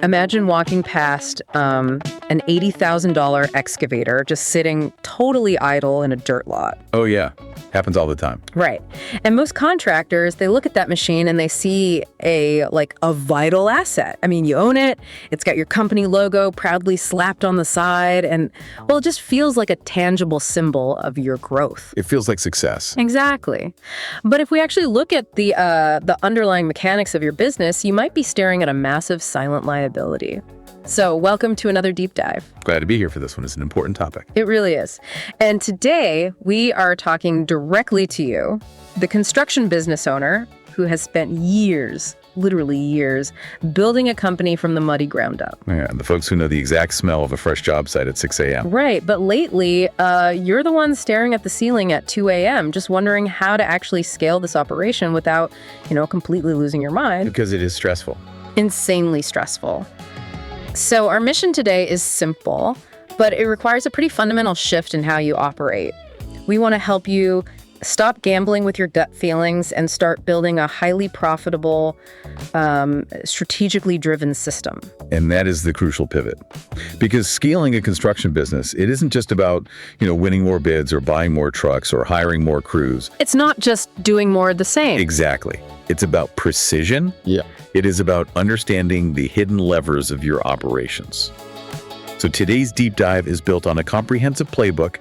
Imagine walking past an $80,000 excavator just sitting totally idle in a dirt lot. Oh, yeah. Happens all the time. Right. And most contractors, they look at that machine and they see a vital asset. I mean, you own it. It's got your company logo proudly slapped on the side. And, well, it just feels like a tangible symbol of your growth. It feels like success. Exactly. But if we actually look at the underlying mechanics of your business, you might be staring at a massive silent liability. So welcome to another deep dive. Glad to be here for this one. It's an important topic. It really is. And today we are talking directly to you, the construction business owner who has spent years, literally years, building a company from the muddy ground up. Yeah, the folks who know the exact smell of a fresh job site at 6 a.m. Right. But lately, you're the one staring at the ceiling at 2 a.m., just wondering how to actually scale this operation without, completely losing your mind. Because it is stressful. Insanely stressful. So our mission today is simple, but it requires a pretty fundamental shift in how you operate. We want to help you stop gambling with your gut feelings and start building a highly profitable, strategically driven system. And that is the crucial pivot. Because scaling a construction business, it isn't just about, winning more bids or buying more trucks or hiring more crews. It's not just doing more of the same. Exactly. It's about precision. Yeah. It is about understanding the hidden levers of your operations. So today's deep dive is built on a comprehensive playbook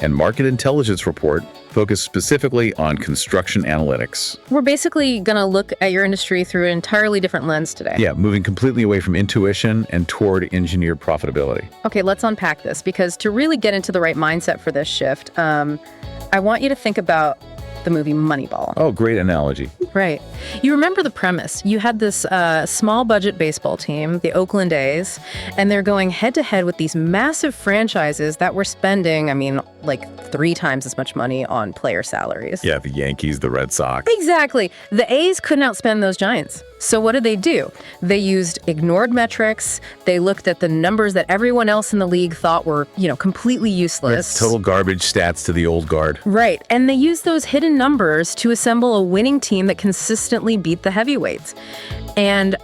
and market intelligence report focused specifically on construction analytics. We're basically going to look at your industry through an entirely different lens today. Yeah, moving completely away from intuition and toward engineered profitability. Okay, let's unpack this, because to really get into the right mindset for this shift, I want you to think about the movie Moneyball. Oh, great analogy. Right. You remember the premise. You had this small budget baseball team, the Oakland A's, and they're going head to head with these massive franchises that were spending, 3 times as much money on player salaries. Yeah, the Yankees, the Red Sox. Exactly. The A's couldn't outspend those giants. So what did they do? They used ignored metrics. They looked at the numbers that everyone else in the league thought were, completely useless. Total garbage stats to the old guard. Right. And they used those hidden numbers to assemble a winning team that consistently beat the heavyweights. And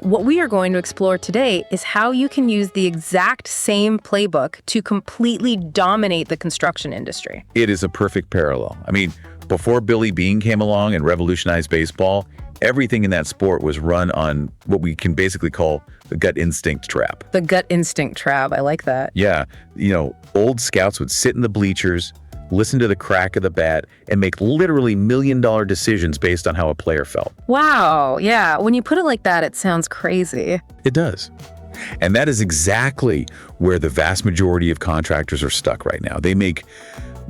what we are going to explore today is how you can use the exact same playbook to completely dominate the construction industry. It is a perfect parallel. Before Billy Beane came along and revolutionized baseball, everything in that sport was run on what we can basically call the gut instinct trap. The gut instinct trap. I like that. Yeah. Old scouts would sit in the bleachers, listen to the crack of the bat, and make literally million-dollar decisions based on how a player felt. Wow. Yeah. When you put it like that, it sounds crazy. It does. And that is exactly where the vast majority of contractors are stuck right now. They make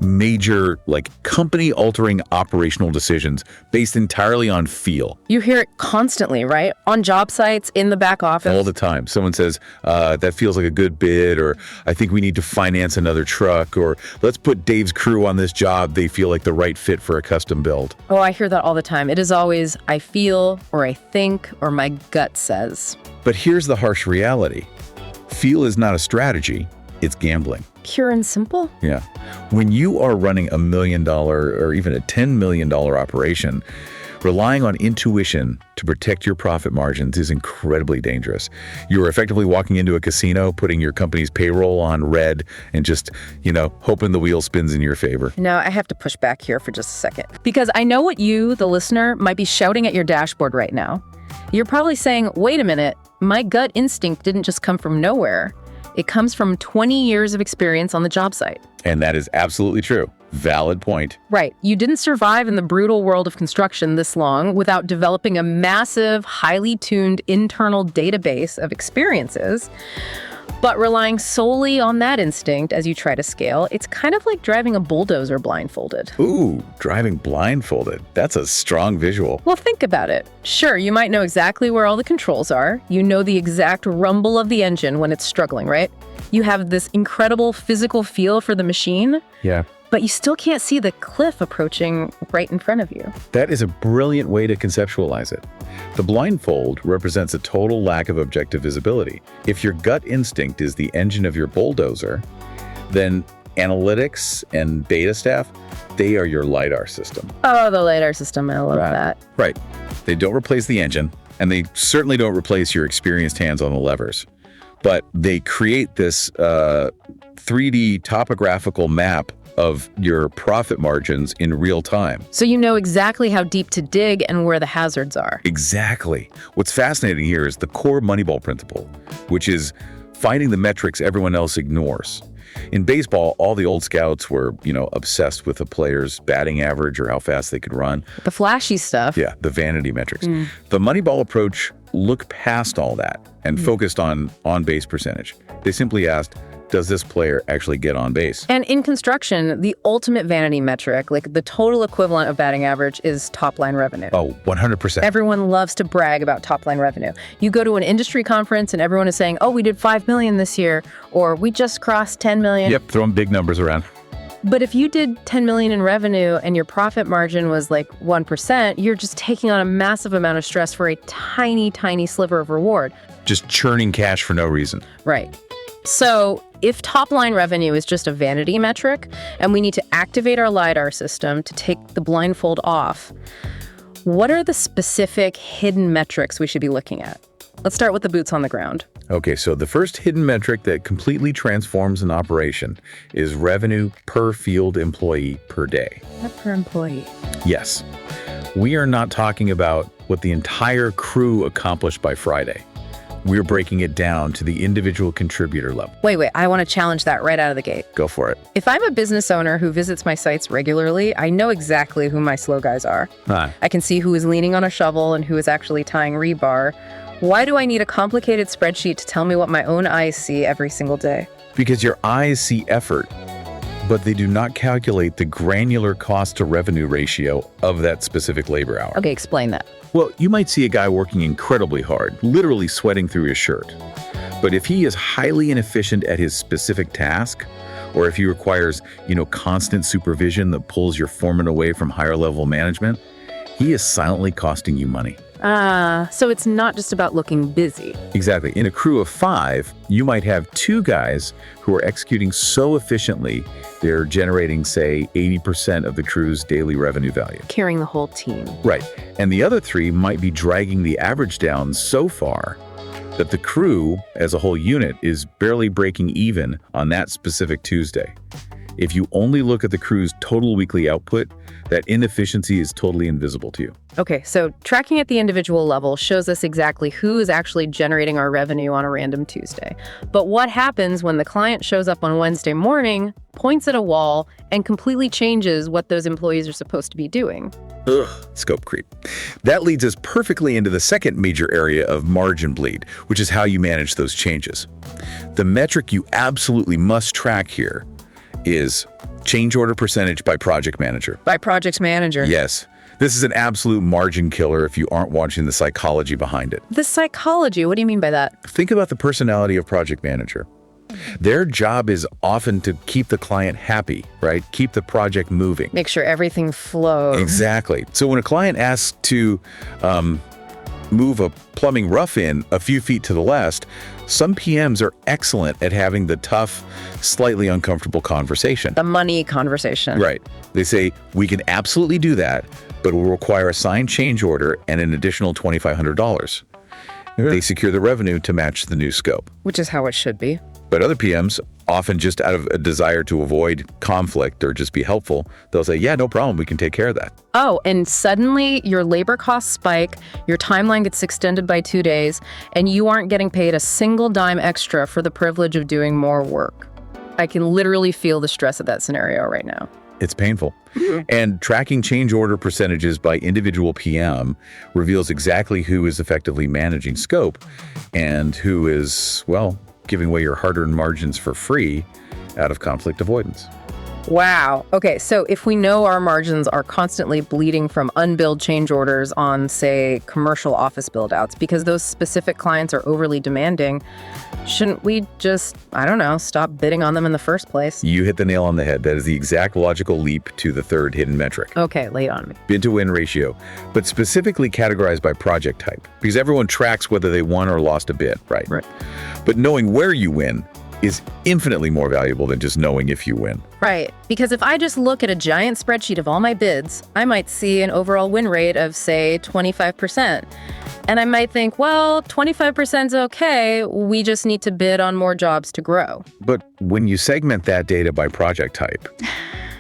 major, company-altering operational decisions based entirely on feel. You hear it constantly, right? On job sites, in the back office. All the time. Someone says, that feels like a good bid, or I think we need to finance another truck, or let's put Dave's crew on this job. They feel like the right fit for a custom build. Oh, I hear that all the time. It is always, I feel, or I think, or my gut says. But here's the harsh reality. Feel is not a strategy. It's gambling. Pure and simple? Yeah. When you are running $1 million or even a $10 million operation, relying on intuition to protect your profit margins is incredibly dangerous. You are effectively walking into a casino, putting your company's payroll on red, and just, hoping the wheel spins in your favor. No, I have to push back here for just a second. Because I know what you, the listener, might be shouting at your dashboard right now. You're probably saying, wait a minute, my gut instinct didn't just come from nowhere. It comes from 20 years of experience on the job site. And that is absolutely true. Valid point. Right. You didn't survive in the brutal world of construction this long without developing a massive, highly tuned internal database of experiences. But relying solely on that instinct as you try to scale, it's kind of like driving a bulldozer blindfolded. Ooh, driving blindfolded. That's a strong visual. Well, think about it. Sure, you might know exactly where all the controls are. You know the exact rumble of the engine when it's struggling, right? You have this incredible physical feel for the machine. Yeah. But you still can't see the cliff approaching right in front of you. That is a brilliant way to conceptualize it. The blindfold represents a total lack of objective visibility. If your gut instinct is the engine of your bulldozer, then analytics and data staff, they are your LiDAR system. Oh, the LiDAR system. I love that. Right. They don't replace the engine. And they certainly don't replace your experienced hands on the levers. But they create this 3D topographical map of your profit margins in real time. So you know exactly how deep to dig and where the hazards are. Exactly. What's fascinating here is the core Moneyball principle, which is finding the metrics everyone else ignores. In baseball, all the old scouts were, obsessed with a player's batting average or how fast they could run. The flashy stuff. Yeah, the vanity metrics. The Moneyball approach looked past all that and focused on on-base percentage. They simply asked, does this player actually get on base? And in construction, the ultimate vanity metric, like the total equivalent of batting average, is top-line revenue. Oh, 100%. Everyone loves to brag about top-line revenue. You go to an industry conference and everyone is saying, oh, we did 5 million this year, or we just crossed 10 million. Yep, throwing big numbers around. But if you did 10 million in revenue and your profit margin was like 1%, you're just taking on a massive amount of stress for a tiny, tiny sliver of reward. Just churning cash for no reason. Right. So if top-line revenue is just a vanity metric and we need to activate our LiDAR system to take the blindfold off, what are the specific hidden metrics we should be looking at? Let's start with the boots on the ground. Okay, so the first hidden metric that completely transforms an operation is revenue per field employee per day. Not per employee. Yes. We are not talking about what the entire crew accomplished by Friday. We're breaking it down to the individual contributor level. Wait, I want to challenge that right out of the gate. Go for it. If I'm a business owner who visits my sites regularly, I know exactly who my slow guys are. I can see who is leaning on a shovel and who is actually tying rebar. Why do I need a complicated spreadsheet to tell me what my own eyes see every single day? Because your eyes see effort, but they do not calculate the granular cost to revenue ratio of that specific labor hour. Okay, explain that. Well, you might see a guy working incredibly hard, literally sweating through his shirt. But if he is highly inefficient at his specific task, or if he requires, constant supervision that pulls your foreman away from higher level management, he is silently costing you money. So it's not just about looking busy. Exactly. In a crew of 5, you might have 2 guys who are executing so efficiently, they're generating, say, 80% of the crew's daily revenue value. Carrying the whole team. Right. And the other 3 might be dragging the average down so far that the crew, as a whole unit, is barely breaking even on that specific Tuesday. If you only look at the crew's total weekly output, that inefficiency is totally invisible to you. Okay, so tracking at the individual level shows us exactly who is actually generating our revenue on a random Tuesday. But what happens when the client shows up on Wednesday morning, points at a wall, and completely changes what those employees are supposed to be doing? Scope creep. That leads us perfectly into the second major area of margin bleed, which is how you manage those changes. The metric you absolutely must track here is change order percentage by project manager. By project manager? Yes. This is an absolute margin killer if you aren't watching the psychology behind it. The psychology? What do you mean by that? Think about the personality of project manager. Their job is often to keep the client happy, right? Keep the project moving. Make sure everything flows. Exactly. So when a client asks to move a plumbing rough in a few feet to the left, some PMs are excellent at having the tough, slightly uncomfortable conversation. The money conversation. Right. They say, we can absolutely do that, but it will require a signed change order and an additional $2,500. They secure the revenue to match the new scope. Which is how it should be. But other PMs, often just out of a desire to avoid conflict or just be helpful, they'll say, yeah, no problem, we can take care of that. Oh, and suddenly your labor costs spike, your timeline gets extended by 2 days, and you aren't getting paid a single dime extra for the privilege of doing more work. I can literally feel the stress of that scenario right now. It's painful. And tracking change order percentages by individual PM reveals exactly who is effectively managing scope and who is, well, giving away your hard-earned margins for free out of conflict avoidance. Wow. Okay, so if we know our margins are constantly bleeding from unbilled change orders on, say, commercial office build-outs because those specific clients are overly demanding, shouldn't we just, stop bidding on them in the first place? You hit the nail on the head. That is the exact logical leap to the third hidden metric. Okay, lay it on me. Bid to win ratio, but specifically categorized by project type, because everyone tracks whether they won or lost a bid, right? Right. But knowing where you win is infinitely more valuable than just knowing if you win. Right, because if I just look at a giant spreadsheet of all my bids, I might see an overall win rate of, say, 25%. And I might think, well, 25% is okay. We just need to bid on more jobs to grow. But when you segment that data by project type,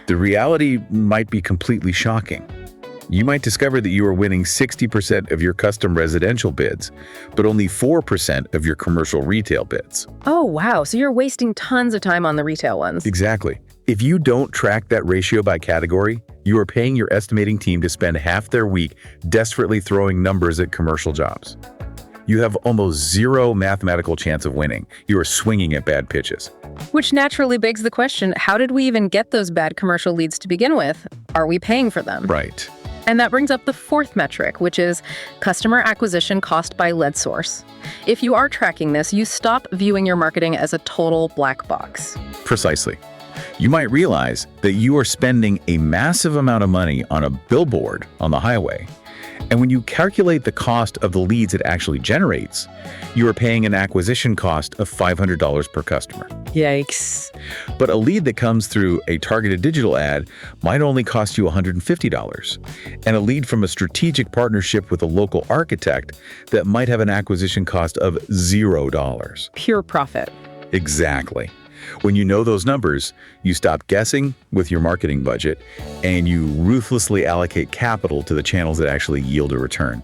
the reality might be completely shocking. You might discover that you are winning 60% of your custom residential bids, but only 4% of your commercial retail bids. Oh, wow. So you're wasting tons of time on the retail ones. Exactly. If you don't track that ratio by category, you are paying your estimating team to spend half their week desperately throwing numbers at commercial jobs. You have almost zero mathematical chance of winning. You are swinging at bad pitches. Which naturally begs the question, how did we even get those bad commercial leads to begin with? Are we paying for them? Right. And that brings up the fourth metric, which is customer acquisition cost by lead source. If you are tracking this, you stop viewing your marketing as a total black box. Precisely. You might realize that you are spending a massive amount of money on a billboard on the highway. And when you calculate the cost of the leads it actually generates, you are paying an acquisition cost of $500 per customer. Yikes. But a lead that comes through a targeted digital ad might only cost you $150. And a lead from a strategic partnership with a local architect that might have an acquisition cost of $0. Pure profit. Exactly. When you know those numbers, you stop guessing with your marketing budget and you ruthlessly allocate capital to the channels that actually yield a return.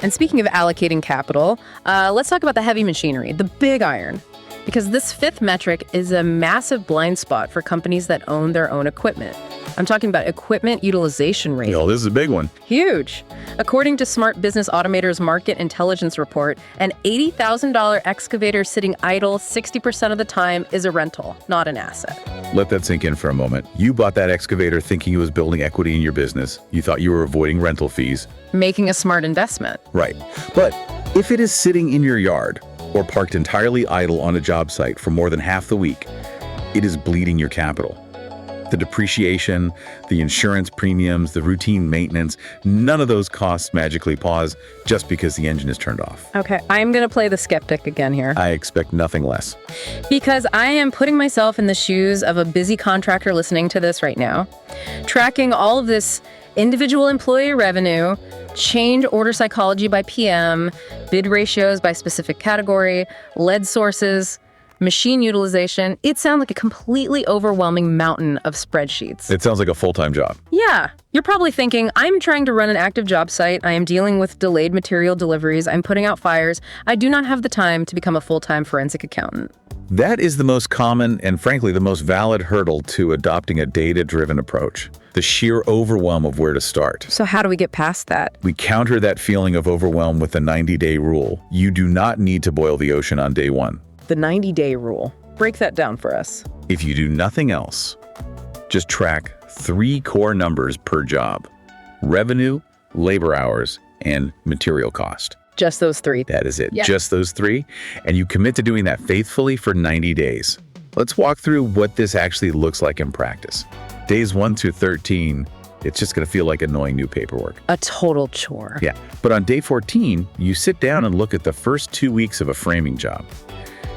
And speaking of allocating capital, let's talk about the heavy machinery, the big iron. Because this fifth metric is a massive blind spot for companies that own their own equipment. I'm talking about equipment utilization rate. Oh, this is a big one. Huge. According to Smart Business Automator's Market Intelligence Report, an $80,000 excavator sitting idle 60% of the time is a rental, not an asset. Let that sink in for a moment. You bought that excavator thinking it was building equity in your business. You thought you were avoiding rental fees. Making a smart investment. Right. But if it is sitting in your yard or parked entirely idle on a job site for more than half the week, it is bleeding your capital. The depreciation, the insurance premiums, the routine maintenance, none of those costs magically pause just because the engine is turned off. Okay, I'm going to play the skeptic again here. I expect nothing less. Because I am putting myself in the shoes of a busy contractor listening to this right now, tracking all of this individual employee revenue, change order psychology by PM, bid ratios by specific category, lead sources, machine utilization. It sounds like a completely overwhelming mountain of spreadsheets. It sounds like a full-time job. Yeah. You're probably thinking, I'm trying to run an active job site. I am dealing with delayed material deliveries. I'm putting out fires. I do not have the time to become a full-time forensic accountant. That is the most common and frankly the most valid hurdle to adopting a data-driven approach. The sheer overwhelm of where to start. So how do we get past that? We counter that feeling of overwhelm with the 90-day rule. You do not need to boil the ocean on day one. The 90-day rule. Break that down for us. If you do nothing else, just track 3 core numbers per job: revenue, labor hours, and material cost. Just those 3. That is it. Yeah. Just those 3. And you commit to doing that faithfully for 90 days. Let's walk through what this actually looks like in practice. Days 1 through 13, it's just going to feel like annoying new paperwork. A total chore. Yeah. But on day 14, you sit down and look at the first 2 weeks of a framing job.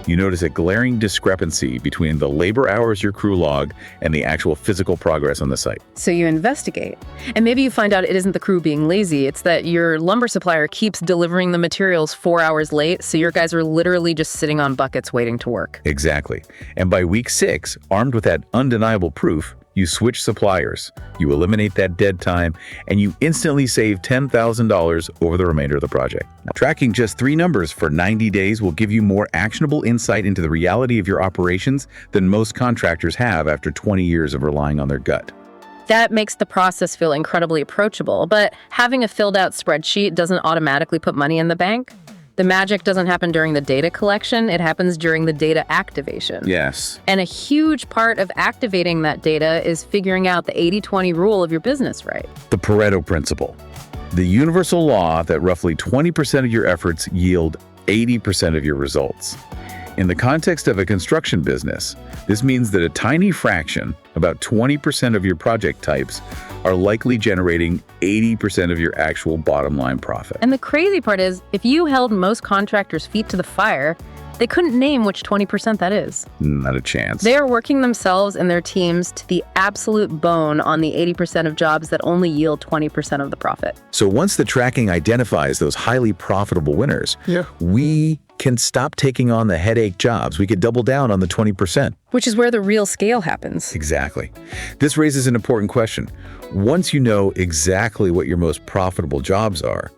You notice a glaring discrepancy between the labor hours your crew log and the actual physical progress on the site. So you investigate. And maybe you find out it isn't the crew being lazy. It's that your lumber supplier keeps delivering the materials 4 hours late, so your guys are literally just sitting on buckets waiting to work. Exactly. And by week 6, armed with that undeniable proof, you switch suppliers, you eliminate that dead time, and you instantly save $10,000 over the remainder of the project. Now, tracking just 3 numbers for 90 days will give you more actionable insight into the reality of your operations than most contractors have after 20 years of relying on their gut. That makes the process feel incredibly approachable, but having a filled out spreadsheet doesn't automatically put money in the bank. The magic doesn't happen during the data collection, it happens during the data activation. Yes. And a huge part of activating that data is figuring out the 80-20 rule of your business, right? The Pareto principle. The universal law that roughly 20% of your efforts yield 80% of your results. In the context of a construction business, this means that a tiny fraction, about 20% of your project types, are likely generating 80% of your actual bottom line profit. And the crazy part is, if you held most contractors' feet to the fire, They couldn't name which 20% that is. Not a chance. They are working themselves and their teams to the absolute bone on the 80% of jobs that only yield 20% of the profit. So once the tracking identifies those highly profitable winners, we can stop taking on the headache jobs. We could double down on the 20%. Which is where the real scale happens. Exactly. This raises an important question. Once you know exactly what your most profitable jobs are,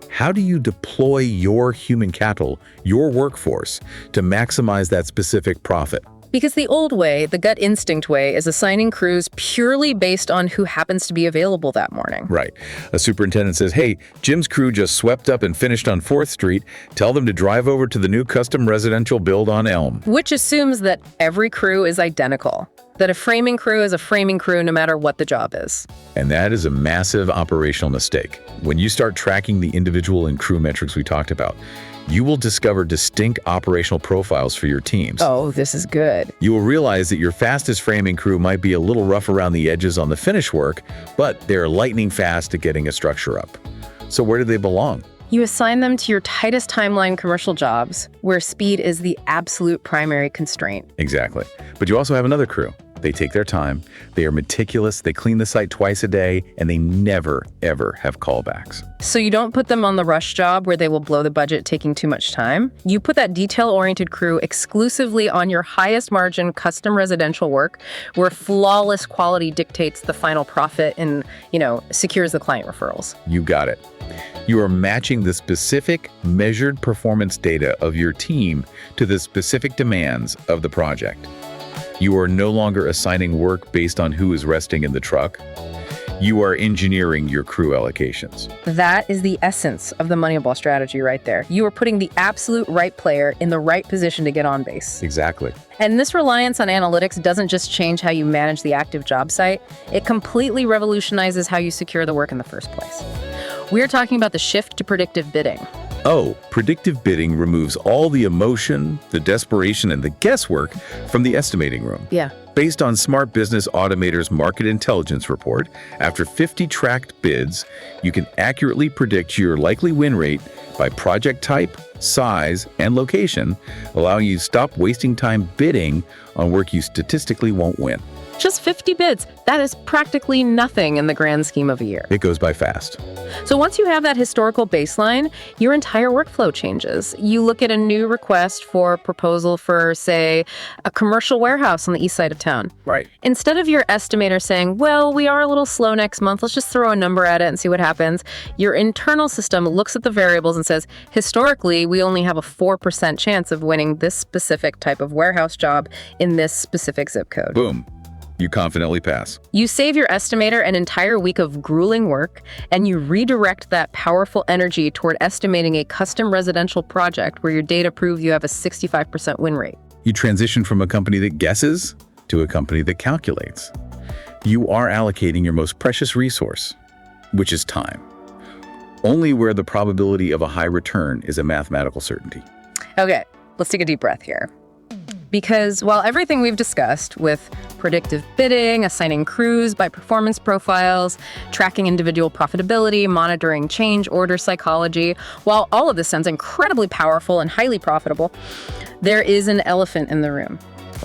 how do you deploy your human capital, your workforce, to maximize that specific profit? Because the old way, the gut instinct way, is assigning crews purely based on who happens to be available that morning. Right. A superintendent says, hey, Jim's crew just swept up and finished on 4th Street. Tell them to drive over to the new custom residential build on Elm. Which assumes that every crew is identical. That a framing crew is a framing crew no matter what the job is. And that is a massive operational mistake. When you start tracking the individual and crew metrics we talked about, you will discover distinct operational profiles for your teams. Oh, this is good. You will realize that your fastest framing crew might be a little rough around the edges on the finish work, but they're lightning fast at getting a structure up. So where do they belong? You assign them to your tightest timeline commercial jobs, where speed is the absolute primary constraint. Exactly. But you also have another crew. They take their time, they are meticulous, they clean the site twice a day, and they never, ever have callbacks. So you don't put them on the rush job where they will blow the budget taking too much time. You put that detail-oriented crew exclusively on your highest margin custom residential work, where flawless quality dictates the final profit and, secures the client referrals. You got it. You are matching the specific measured performance data of your team to the specific demands of the project. You are no longer assigning work based on who is resting in the truck. You are engineering your crew allocations. That is the essence of the Moneyball strategy right there. You are putting the absolute right player in the right position to get on base. Exactly. And this reliance on analytics doesn't just change how you manage the active job site, it completely revolutionizes how you secure the work in the first place. We're talking about the shift to predictive bidding. Oh, predictive bidding removes all the emotion, the desperation, and the guesswork from the estimating room. Yeah. Based on Smart Business Automator's market intelligence report, after 50 tracked bids, you can accurately predict your likely win rate by project type, size, and location, allowing you to stop wasting time bidding on work you statistically won't win. Just 50 bids. That is practically nothing in the grand scheme of a year. It goes by fast. So once you have that historical baseline, your entire workflow changes. You look at a new request for proposal for, say, a commercial warehouse on the east side of town. Right. Instead of your estimator saying, well, we are a little slow next month, let's just throw a number at it and see what happens, your internal system looks at the variables and says, historically, we only have a 4% chance of winning this specific type of warehouse job in this specific zip code. Boom. You confidently pass. You save your estimator an entire week of grueling work, and you redirect that powerful energy toward estimating a custom residential project where your data prove you have a 65% win rate. You transition from a company that guesses to a company that calculates. You are allocating your most precious resource, which is time, only where the probability of a high return is a mathematical certainty. Okay, let's take a deep breath here. Because while everything we've discussed with predictive bidding, assigning crews by performance profiles, tracking individual profitability, monitoring change order psychology, while all of this sounds incredibly powerful and highly profitable, there is an elephant in the room.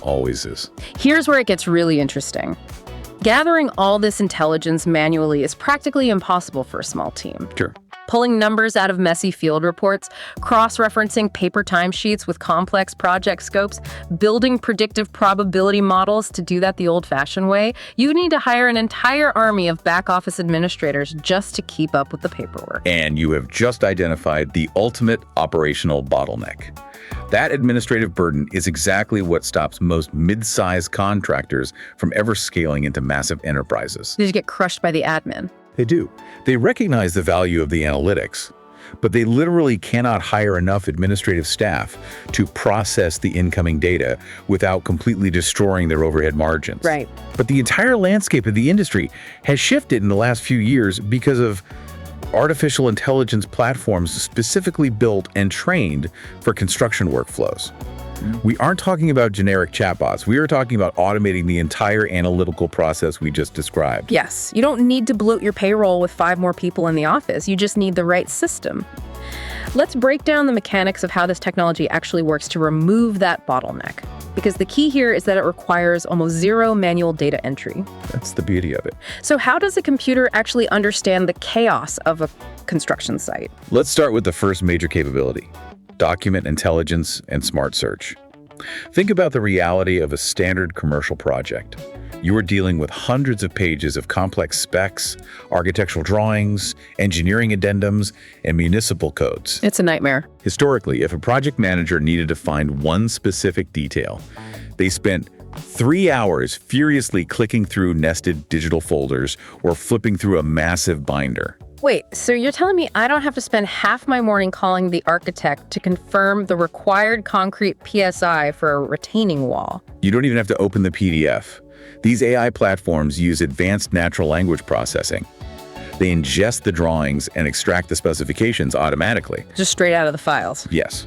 Always is. Here's where it gets really interesting. Gathering all this intelligence manually is practically impossible for a small team. Sure. Pulling numbers out of messy field reports, cross-referencing paper timesheets with complex project scopes, building predictive probability models to do that the old-fashioned way, you need to hire an entire army of back-office administrators just to keep up with the paperwork. And you have just identified the ultimate operational bottleneck. That administrative burden is exactly what stops most mid-sized contractors from ever scaling into massive enterprises. They just get crushed by the admin. They do. They recognize the value of the analytics, but they literally cannot hire enough administrative staff to process the incoming data without completely destroying their overhead margins. Right. But the entire landscape of the industry has shifted in the last few years because of artificial intelligence platforms specifically built and trained for construction workflows. We aren't talking about generic chatbots. We are talking about automating the entire analytical process we just described. Yes, you don't need to bloat your payroll with 5 more people in the office. You just need the right system. Let's break down the mechanics of how this technology actually works to remove that bottleneck. Because the key here is that it requires almost zero manual data entry. That's the beauty of it. So how does a computer actually understand the chaos of a construction site? Let's start with the first major capability: document intelligence and smart search. Think about the reality of a standard commercial project. You are dealing with hundreds of pages of complex specs, architectural drawings, engineering addendums, and municipal codes. It's a nightmare. Historically, if a project manager needed to find one specific detail, they spent 3 hours furiously clicking through nested digital folders or flipping through a massive binder. Wait, so you're telling me I don't have to spend half my morning calling the architect to confirm the required concrete PSI for a retaining wall? You don't even have to open the PDF. These AI platforms use advanced natural language processing. They ingest the drawings and extract the specifications automatically. Just straight out of the files. Yes.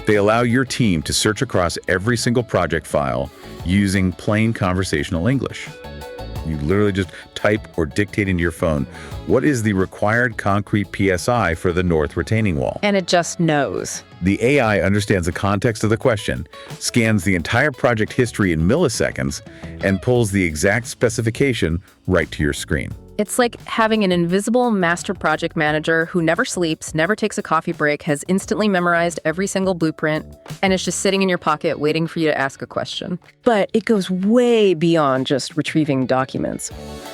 They allow your team to search across every single project file using plain conversational English. You literally just type or dictate into your phone, what is the required concrete PSI for the north retaining wall? And it just knows. The AI understands the context of the question, scans the entire project history in milliseconds, and pulls the exact specification right to your screen. It's like having an invisible master project manager who never sleeps, never takes a coffee break, has instantly memorized every single blueprint, and is just sitting in your pocket waiting for you to ask a question. But it goes way beyond just retrieving documents.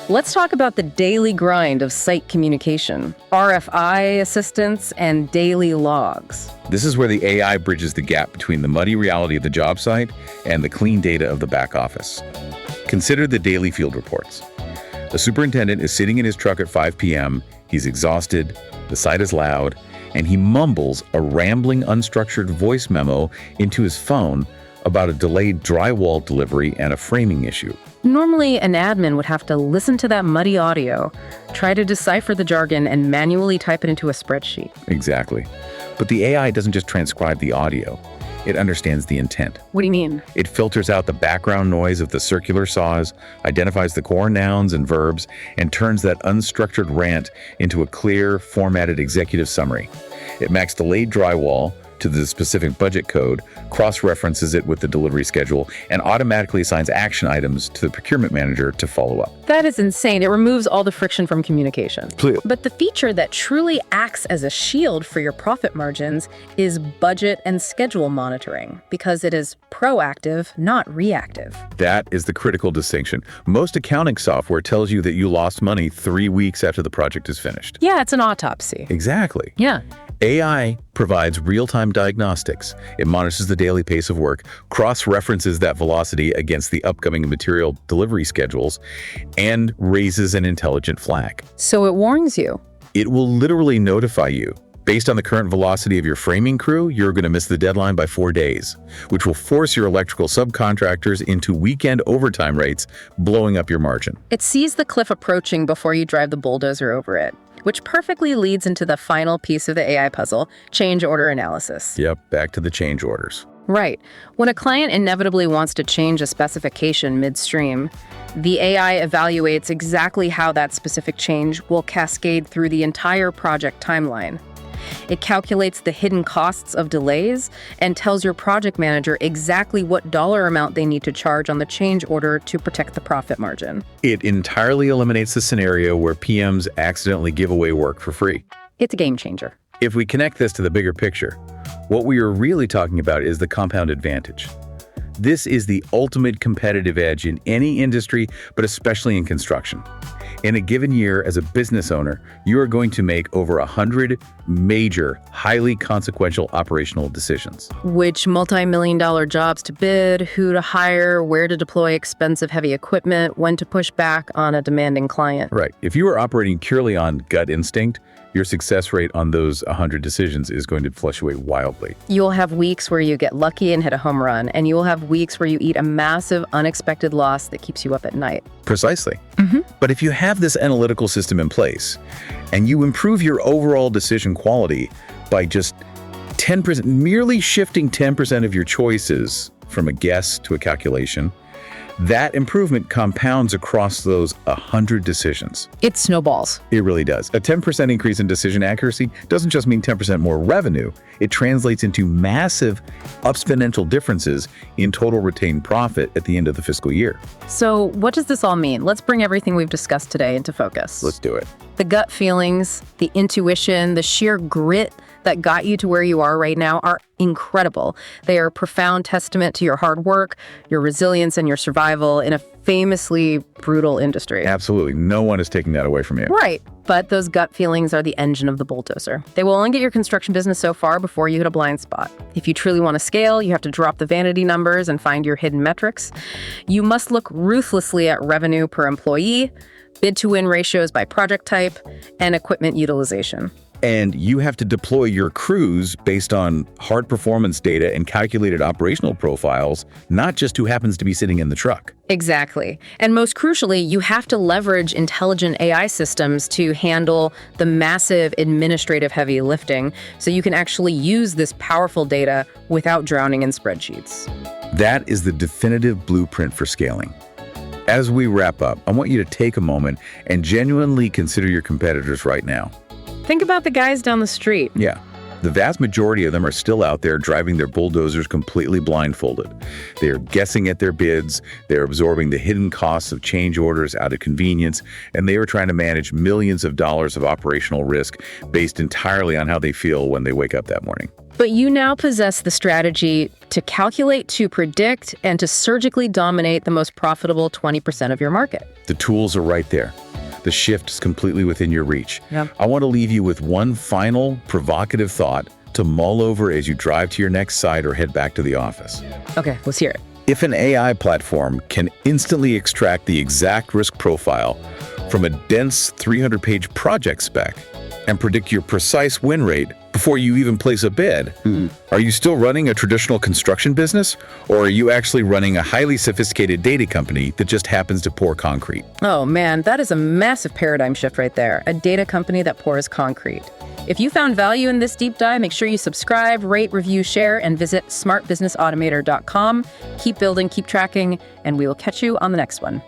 Let's talk about the daily grind of site communication, RFI assistance, and daily logs. This is where the AI bridges the gap between the muddy reality of the job site and the clean data of the back office. Consider the daily field reports. The superintendent is sitting in his truck at 5 p.m., he's exhausted, the site is loud, and he mumbles a rambling, unstructured voice memo into his phone about a delayed drywall delivery and a framing issue. Normally, an admin would have to listen to that muddy audio, try to decipher the jargon, and manually type it into a spreadsheet. Exactly. But the AI doesn't just transcribe the audio. It understands the intent. What do you mean? It filters out the background noise of the circular saws, identifies the core nouns and verbs, and turns that unstructured rant into a clear, formatted executive summary. It maps delayed drywall to the specific budget code, cross-references it with the delivery schedule, and automatically assigns action items to the procurement manager to follow up. That is insane. It removes all the friction from communication. Clear. But the feature that truly acts as a shield for your profit margins is budget and schedule monitoring, because it is proactive, not reactive. That is the critical distinction. Most accounting software tells you that you lost money 3 weeks after the project is finished. Yeah, it's an autopsy. Exactly. Yeah. AI provides real-time diagnostics. It monitors the daily pace of work, cross-references that velocity against the upcoming material delivery schedules, and raises an intelligent flag. So it warns you. It will literally notify you. Based on the current velocity of your framing crew, you're going to miss the deadline by 4 days, which will force your electrical subcontractors into weekend overtime rates, blowing up your margin. It sees the cliff approaching before you drive the bulldozer over it, which perfectly leads into the final piece of the AI puzzle, change order analysis. Yep, back to the change orders. Right. When a client inevitably wants to change a specification midstream, the AI evaluates exactly how that specific change will cascade through the entire project timeline. It calculates the hidden costs of delays and tells your project manager exactly what dollar amount they need to charge on the change order to protect the profit margin. It entirely eliminates the scenario where PMs accidentally give away work for free. It's a game changer. If we connect this to the bigger picture, what we are really talking about is the compound advantage. This is the ultimate competitive edge in any industry, but especially in construction. In a given year, as a business owner, you are going to make over 100 major, highly consequential operational decisions. Which multi-million-dollar jobs to bid, who to hire, where to deploy expensive heavy equipment, when to push back on a demanding client. Right. If you are operating purely on gut instinct, your success rate on those 100 decisions is going to fluctuate wildly. You'll have weeks where you get lucky and hit a home run, and you will have weeks where you eat a massive, unexpected loss that keeps you up at night. Precisely. But if you have this analytical system in place, and you improve your overall decision quality by just 10%, merely shifting 10% of your choices from a guess to a calculation, That improvement compounds across those 100 decisions. It snowballs. It really does. A 10% increase in decision accuracy doesn't just mean 10% more revenue. It translates into massive exponential differences in total retained profit at the end of the fiscal year. So what does this all mean? Let's bring everything we've discussed today into focus. Let's do it. The gut feelings, the intuition, the sheer grit that got you to where you are right now are incredible. They are a profound testament to your hard work, your resilience, and your survival in a famously brutal industry. Absolutely. No one is taking that away from you. Right. But those gut feelings are the engine of the bulldozer. They will only get your construction business so far before you hit a blind spot. If you truly want to scale, you have to drop the vanity numbers and find your hidden metrics. You must look ruthlessly at revenue per employee, bid-to-win ratios by project type, and equipment utilization. And you have to deploy your crews based on hard performance data and calculated operational profiles, not just who happens to be sitting in the truck. Exactly. And most crucially, you have to leverage intelligent AI systems to handle the massive administrative heavy lifting so you can actually use this powerful data without drowning in spreadsheets. That is the definitive blueprint for scaling. As we wrap up, I want you to take a moment and genuinely consider your competitors right now. Think about the guys down the street. Yeah. The vast majority of them are still out there driving their bulldozers completely blindfolded. They are guessing at their bids, they're absorbing the hidden costs of change orders out of convenience, and they are trying to manage millions of dollars of operational risk based entirely on how they feel when they wake up that morning. But you now possess the strategy to calculate, to predict, and to surgically dominate the most profitable 20% of your market. The tools are right there. The shift is completely within your reach. Yeah. I want to leave you with one final provocative thought to mull over as you drive to your next site or head back to the office. Okay, let's hear it. If an AI platform can instantly extract the exact risk profile from a dense 300-page project spec and predict your precise win rate before you even place a bid, are you still running a traditional construction business, or are you actually running a highly sophisticated data company that just happens to pour concrete? Oh man, that is a massive paradigm shift right there. A data company that pours concrete. If you found value in this deep dive, make sure you subscribe, rate, review, share, and visit smartbusinessautomator.com. Keep building, keep tracking, and we will catch you on the next one.